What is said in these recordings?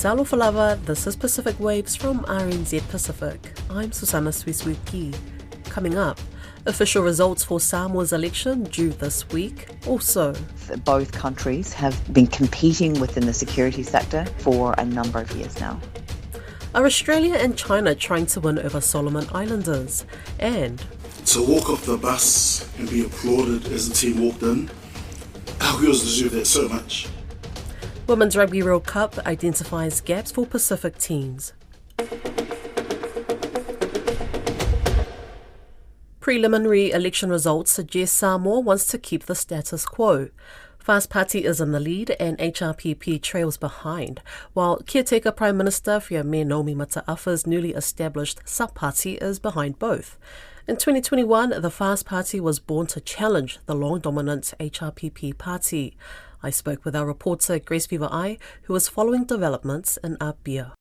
Salofalava, this is Pacific Waves from RNZ Pacific. I'm Susanna Swiswiki. Coming up, official results for Samoa's election due this week. Also, both countries have been competing within the security sector for a number of years now. Are Australia and China trying to win over Solomon Islanders? And to walk off the bus and be applauded as the team walked in, our girls deserve that so much. Women's Rugby World Cup identifies gaps for Pacific teams. Preliminary election results suggest Samoa wants to keep the status quo. Fast Party is in the lead and HRPP trails behind, while caretaker Prime Minister Fiame Naomi Mata'afa's newly established sub-party is behind both. In 2021, the Fast Party was born to challenge the long-dominant HRPP party. I spoke with our reporter Grace Viva-Ai, who was following developments in Apia.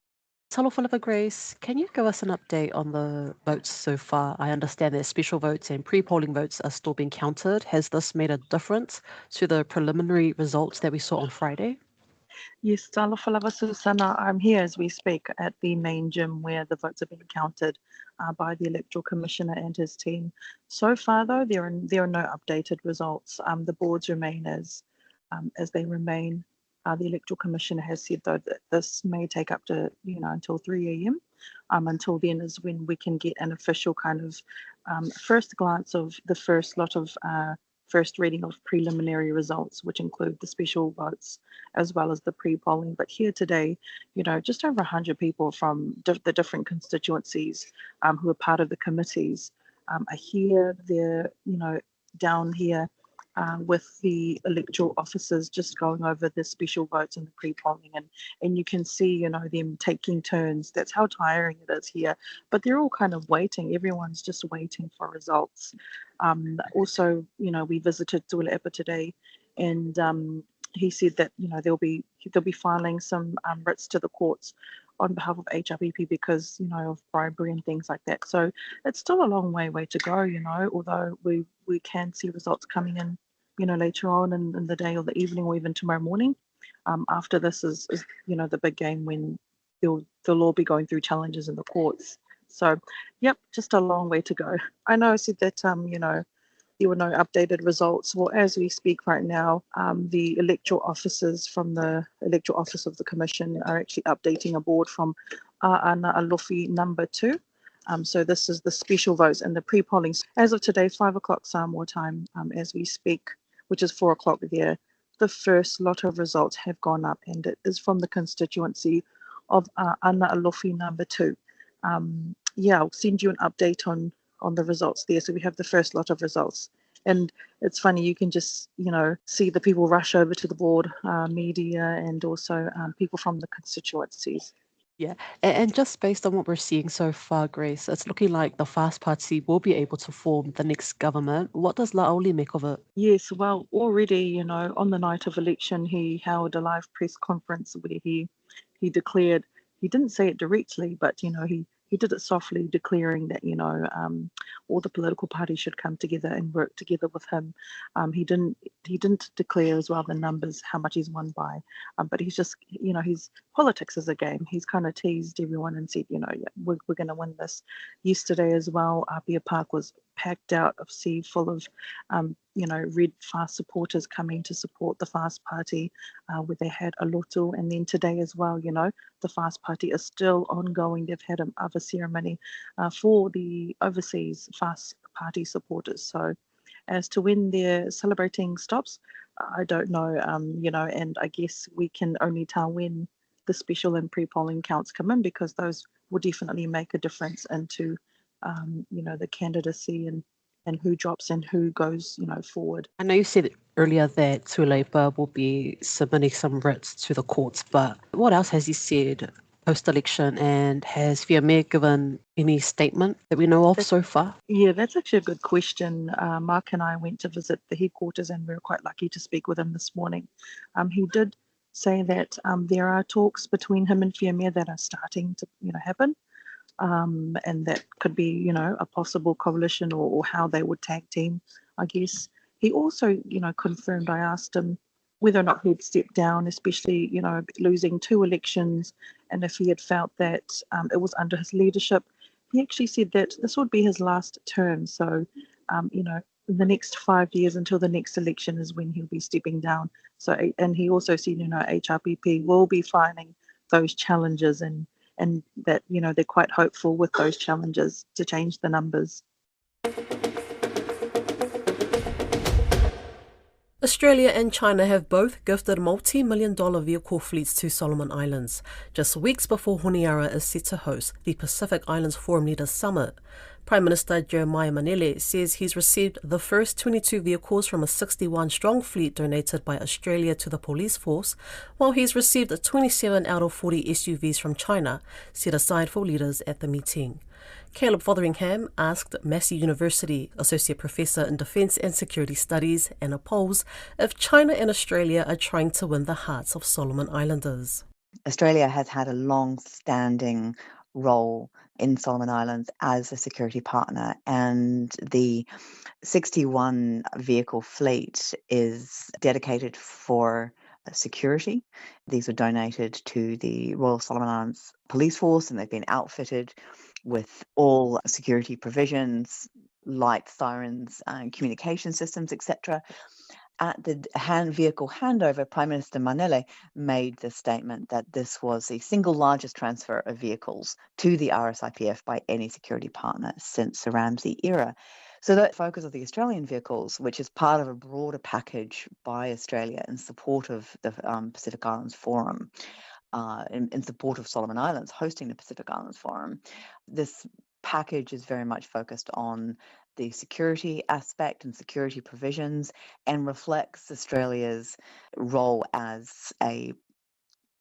Salofalava Grace, can you give us an update on the votes so far? I understand that special votes and pre-polling votes are still being counted. Has this made a difference to the preliminary results that we saw on Friday? Yes, Talofalava Susana, I'm here as we speak at the main gym where the votes are being counted by the Electoral Commissioner and his team. So far, though, there are no updated results. The boards remain as they remain. The Electoral Commissioner has said, though, that this may take up to, until 3 a.m. Until then is when we can get an official kind of first glance of the first lot of first reading of preliminary results, which include the special votes as well as the pre-polling. But here today, just over 100 people from the different constituencies who are part of the committees are here. They're, down here with the electoral officers just going over the special votes and the pre-polling, and you can see them taking turns. That's how tiring it is here, but they're all kind of waiting. Everyone's just waiting for results. Also, we visited Tuileepa today, and he said that they'll be filing some writs to the courts on behalf of HRPP because of bribery and things like that. So it's still a long way to go, although we can see results coming in later on in the day or the evening or even tomorrow morning. After this is the big game when they'll all be going through challenges in the courts. So yep, just a long way to go. I know I said that there were no updated results. Well, as we speak right now, the electoral officers from the Electoral Office of the Commission are actually updating a board from Ana Alofi number 2. So this is the special votes and the pre-polling. As of today, 5 o'clock Samoa time, as we speak, which is 4 o'clock there, the first lot of results have gone up, and it is from the constituency of Ana Alofi number 2. I'll send you an update on the results there. So we have the first lot of results. And it's funny, you can just, see the people rush over to the board, media, and also people from the constituencies. Yeah, and just based on what we're seeing so far, Grace, it's looking like the Fast Party will be able to form the next government. What does Laoli make of it? Yes, well, already, on the night of election, he held a live press conference where he declared, he didn't say it directly, but, he did it softly, declaring that, all the political parties should come together and work together with him. He didn't declare as well the numbers, how much he's won by, but he's just, his politics is a game. He's kind of teased everyone and said, we're going to win this. Yesterday as well, Apia Park was packed out of sea full of, Red Fast supporters coming to support the Fast Party, where they had a loto. And then today as well, the Fast Party is still ongoing. They've had other ceremony for the overseas Fast Party supporters. So as to when their celebrating stops, I don't know, and I guess we can only tell when the special and pre-polling counts come in, because those will definitely make a difference into, the candidacy and who drops and who goes, forward. I know you said earlier that Tuileepa will be submitting some writs to the courts, but what else has he said post-election, and has Fiame given any statement that we know of so far? Yeah, that's actually a good question. Mark and I went to visit the headquarters, and we were quite lucky to speak with him this morning. He did say that there are talks between him and Fiame that are starting to happen. And that could be, a possible coalition or how they would tag team, I guess. He also, confirmed, I asked him, whether or not he'd step down, especially, losing 2 elections, and if he had felt that it was under his leadership. He actually said that this would be his last term. So, the next 5 years until the next election is when he'll be stepping down. So, and he also said, HRPP will be filing those challenges, and that, they're quite hopeful with those challenges to change the numbers. Australia and China have both gifted multi-million-dollar vehicle fleets to Solomon Islands, just weeks before Honiara is set to host the Pacific Islands Forum Leaders Summit. Prime Minister Jeremiah Manele says he's received the first 22 vehicles from a 61-strong fleet donated by Australia to the police force, while he's received 27 out of 40 SUVs from China, set aside for leaders at the meeting. Caleb Fotheringham asked Massey University Associate Professor in Defence and Security Studies, Anna Poles, if China and Australia are trying to win the hearts of Solomon Islanders. Australia has had a long-standing role in Solomon Islands as a security partner, and the 61 vehicle fleet is dedicated for security. These were donated to the Royal Solomon Islands Police Force, and they've been outfitted with all security provisions, lights, sirens, communication systems, etc. At the vehicle handover, Prime Minister Manele made the statement that this was the single largest transfer of vehicles to the RSIPF by any security partner since the Ramsay era. So the focus of the Australian vehicles, which is part of a broader package by Australia in support of the Pacific Islands Forum, in support of Solomon Islands hosting the Pacific Islands Forum. This package is very much focused on the security aspect and security provisions, and reflects Australia's role as a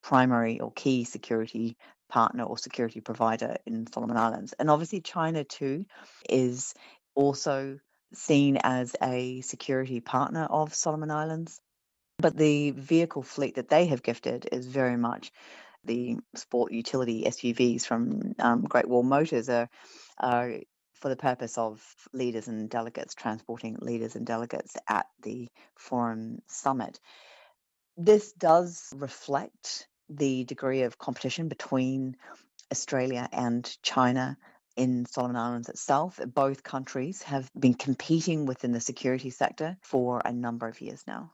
primary or key security partner or security provider in Solomon Islands. And obviously China too is also seen as a security partner of Solomon Islands. But the vehicle fleet that they have gifted is very much the sport utility SUVs from Great Wall Motors are for the purpose of leaders and delegates, transporting leaders and delegates at the Forum Summit. This does reflect the degree of competition between Australia and China in Solomon Islands itself. Both countries have been competing within the security sector for a number of years now.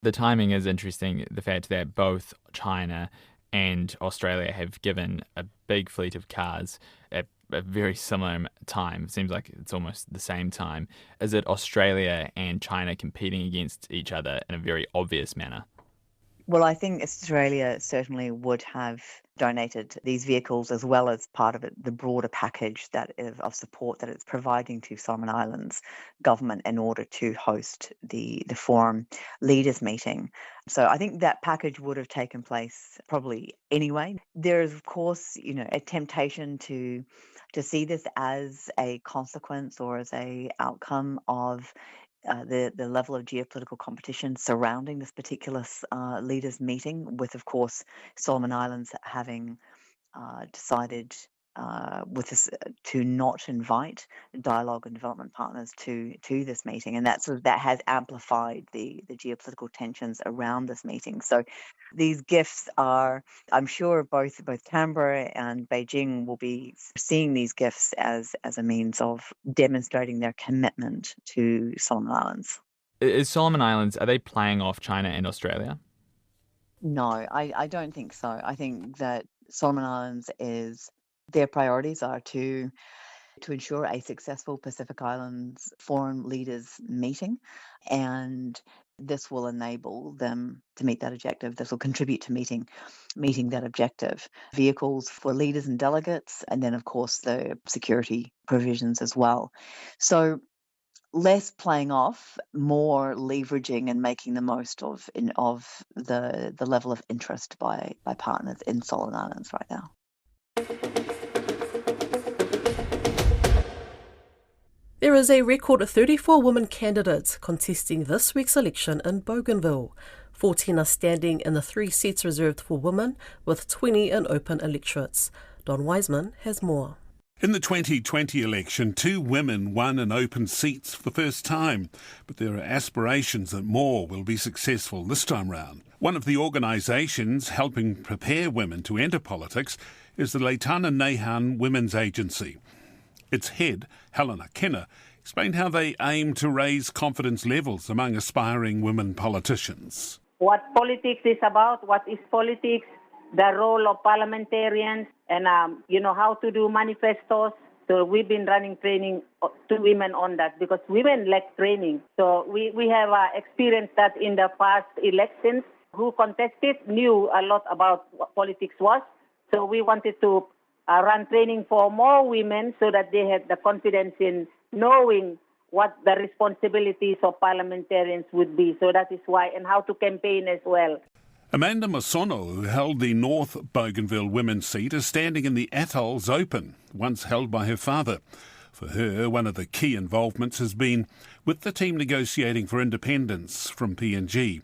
The timing is interesting, the fact that both China and Australia have given a big fleet of cars at a very similar time. It seems like it's almost the same time. Is it Australia and China competing against each other in a very obvious manner? Well, I think Australia certainly would have donated these vehicles as well as part of it, the broader package of support that it's providing to Solomon Islands government in order to host the forum leaders meeting. So I think that package would have taken place probably anyway. There is, of course, a temptation to see this as a consequence or as a outcome of the level of geopolitical competition surrounding this particular leaders meeting, with, of course, Solomon Islands having decided with this to not invite dialogue and development partners to this meeting, and that has amplified the geopolitical tensions around this meeting. So these gifts are, I'm sure, both Canberra and Beijing will be seeing these gifts as a means of demonstrating their commitment to Solomon Islands. Is Solomon Islands, are they playing off China and Australia? No, I don't think so. I think that Solomon Islands their priorities are to ensure a successful Pacific Islands Forum Leaders meeting, and this will enable them to meet that objective. This will contribute to meeting that objective. Vehicles for leaders and delegates, and then, of course, the security provisions as well. So less playing off, more leveraging and making the most of the level of interest by partners in Solomon Islands right now. There is a record 34 women candidates contesting this week's election in Bougainville. 14 are standing in the 3 seats reserved for women, with 20 in open electorates. Don Wiseman has more. In the 2020 election, 2 women won in open seats for the first time, but there are aspirations that more will be successful this time round. One of the organisations helping prepare women to enter politics is the Leitana Nehan Women's Agency. Its head, Helena Kenner, explained how they aim to raise confidence levels among aspiring women politicians. What politics is about, what is politics, the role of parliamentarians, and how to do manifestos. So we've been running training to women on that because women lack training. So we have experienced that in the past elections. Who contested knew a lot about what politics was. So we wanted to run training for more women so that they had the confidence in knowing what the responsibilities of parliamentarians would be. So that is why, and how to campaign as well. Amanda Masono, who held the North Bougainville women's seat, is standing in the Atolls Open, once held by her father. For her, one of the key involvements has been with the team negotiating for independence from PNG.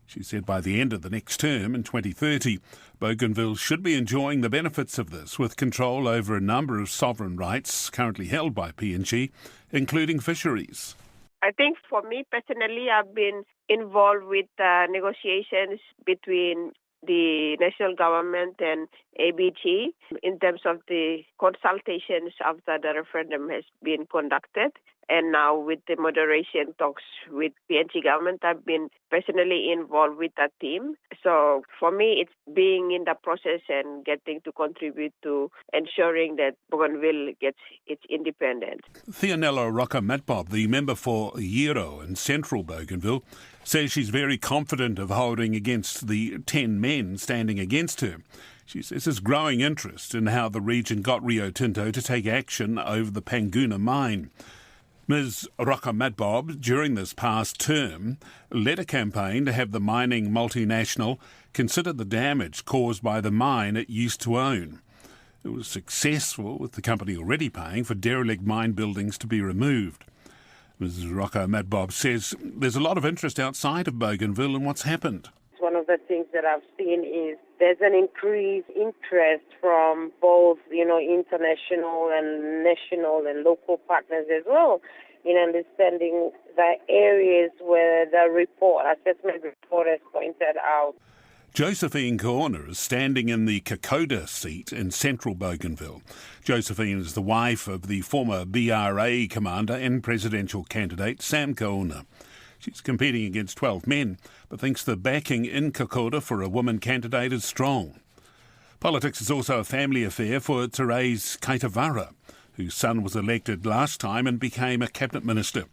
She said by the end of the next term, in 2030, Bougainville should be enjoying the benefits of this, with control over a number of sovereign rights currently held by PNG, including fisheries. I think for me personally, I've been involved with negotiations between the national government and ABG in terms of the consultations after the referendum has been conducted. And now with the moderation talks with PNG government, I've been personally involved with that team. So for me, it's being in the process and getting to contribute to ensuring that Bougainville gets its independence. Theonella Roca-Matbob, the member for Yiro in central Bougainville, says she's very confident of holding against the 10 men standing against her. She says there's growing interest in how the region got Rio Tinto to take action over the Panguna mine. Ms Roca-Matbob, during this past term, led a campaign to have the mining multinational consider the damage caused by the mine it used to own. It was successful, with the company already paying for derelict mine buildings to be removed. Ms Roca-Matbob says there's a lot of interest outside of Bougainville in what's happened. One of the things that I've seen is there's an increased interest from both, international and national and local partners as well in understanding the areas where the assessment report has pointed out. Josephine Corner is standing in the Kokoda seat in central Bougainville. Josephine is the wife of the former BRA commander and presidential candidate Sam Kauna. She's competing against 12 men, but thinks the backing in Kokoda for a woman candidate is strong. Politics is also a family affair for Therese Kaitavara, whose son was elected last time and became a cabinet minister.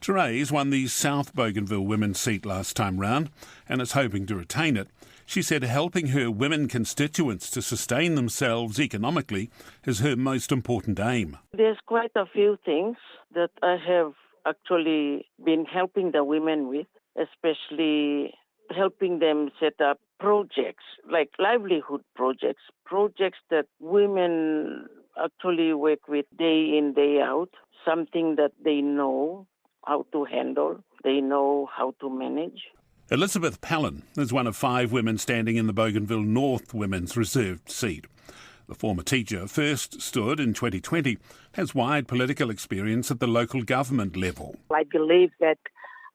Therese won the South Bougainville women's seat last time round and is hoping to retain it. She said helping her women constituents to sustain themselves economically is her most important aim. There's quite a few things that I have actually been helping the women with, especially helping them set up projects, like livelihood projects that women actually work with day in, day out, something that they know how to handle, they know how to manage. Elizabeth Pallin is one of 5 women standing in the Bougainville North Women's Reserved seat. The former teacher first stood in 2020, has wide political experience at the local government level. I believe that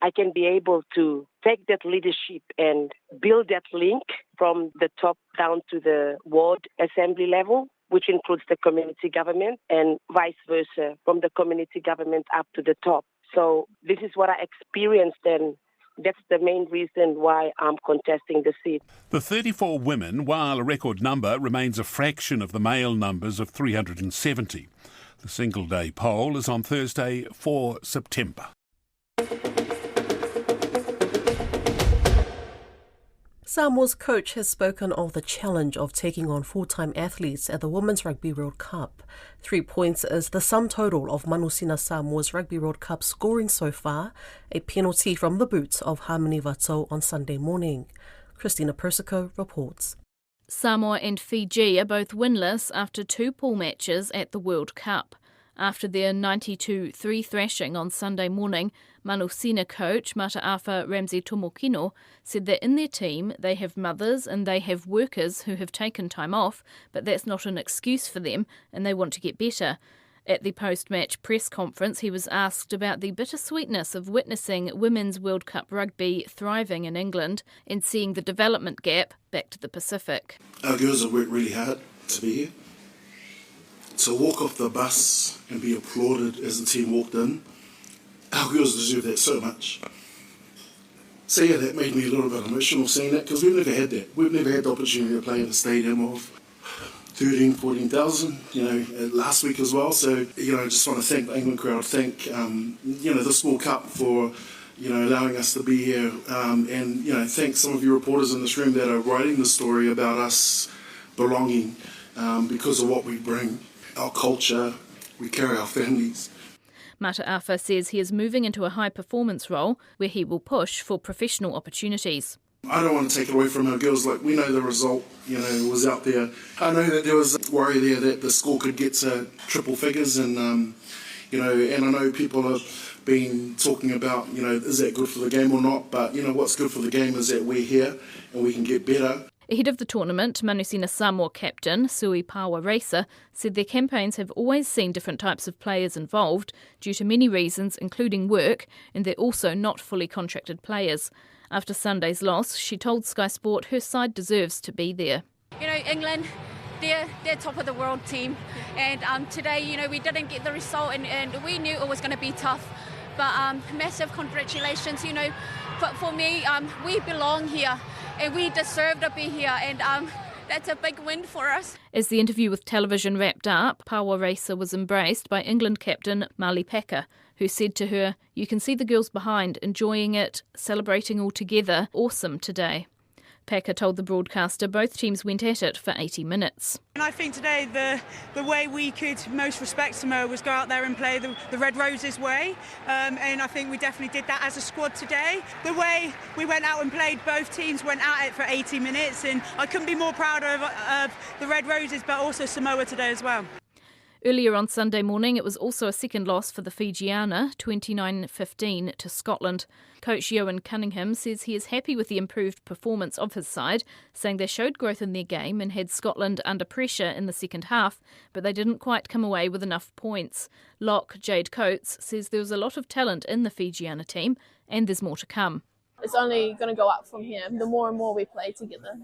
I can be able to take that leadership and build that link from the top down to the ward assembly level, which includes the community government, and vice versa, from the community government up to the top. So this is what I experienced, and that's the main reason why I'm contesting the seat. The 34 women, while a record number, remains a fraction of the male numbers of 370. The single-day poll is on Thursday, 4 September. Samoa's coach has spoken of the challenge of taking on full-time athletes at the Women's Rugby World Cup. 3 points is the sum total of Manusina Samoa's Rugby World Cup scoring so far, a penalty from the boots of Harmony Vato on Sunday morning. Christina Persico reports. Samoa and Fiji are both winless after 2 pool matches at the World Cup. After their 92-3 thrashing on Sunday morning, Manusina coach Mataafa Ramsey Tomokino said that in their team they have mothers and they have workers who have taken time off, but that's not an excuse for them and they want to get better. At the post-match press conference, he was asked about the bittersweetness of witnessing Women's World Cup rugby thriving in England and seeing the development gap back to the Pacific. Our girls have worked really hard to be here. To walk off the bus and be applauded as the team walked in, our girls deserve that so much. So yeah, that made me a little bit emotional seeing that, because we've never had that. We've never had the opportunity to play in a stadium of 13,000, 14,000, last week as well. So, I just want to thank the England crowd, thank, the small cup for, allowing us to be here. And thank some of you reporters in this room that are writing the story about us belonging because of what we bring, our culture, we carry our families. Mataafa says he is moving into a high-performance role where he will push for professional opportunities. I don't want to take it away from our girls. Like, we know the result, was out there. I know that there was worry there that the score could get to triple figures, and and I know people have been talking about, is that good for the game or not? But what's good for the game is that we're here and we can get better. Ahead of the tournament, Manusina Samoa captain Sui Pawa Racer said their campaigns have always seen different types of players involved due to many reasons, including work, and they're also not fully contracted players. After Sunday's loss, she told Sky Sport her side deserves to be there. England, they're top of the world team, and today, we didn't get the result, and we knew it was going to be tough. But massive congratulations, But for me, we belong here, and we deserve to be here, and that's a big win for us. As the interview with television wrapped up, Pawa Racer was embraced by England captain Mali Packer, who said to her, "You can see the girls behind, enjoying it, celebrating all together. Awesome today." Packer told the broadcaster both teams went at it for 80 minutes. And I think today the way we could most respect Samoa was go out there and play the Red Roses way. And I think we definitely did that as a squad today. The way we went out and played, both teams went at it for 80 minutes. And I couldn't be more proud of the Red Roses, but also Samoa today as well. Earlier on Sunday morning, it was also a second loss for the Fijiana, 29-15 to Scotland. Coach Ioan Cunningham says he is happy with the improved performance of his side, saying they showed growth in their game and had Scotland under pressure in the second half, but they didn't quite come away with enough points. Lock Jade Coates says there was a lot of talent in the Fijiana team, and there's more to come. It's only going to go up from here, the more and more we play together.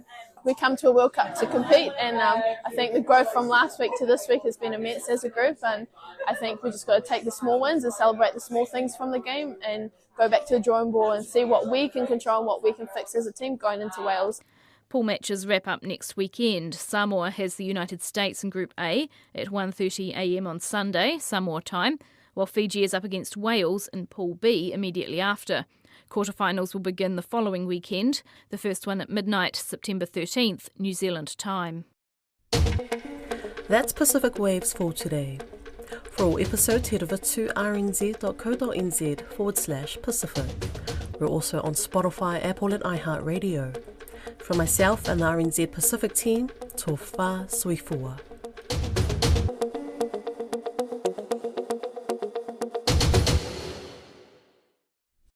We come to a World Cup to compete, and I think the growth from last week to this week has been immense as a group, and I think we just got to take the small wins and celebrate the small things from the game and go back to the drawing board and see what we can control and what we can fix as a team going into Wales. Pool matches wrap up next weekend. Samoa has the United States in Group A at 1:30 a.m. on Sunday, Samoa time, while Fiji is up against Wales in Pool B immediately after. Quarterfinals will begin the following weekend, the first one at midnight, September 13th, New Zealand time. That's Pacific Waves for today. For all episodes, head over to rnz.co.nz/Pacific. We're also on Spotify, Apple and iHeartRadio. From myself and the RNZ Pacific team, tō whā sui fua.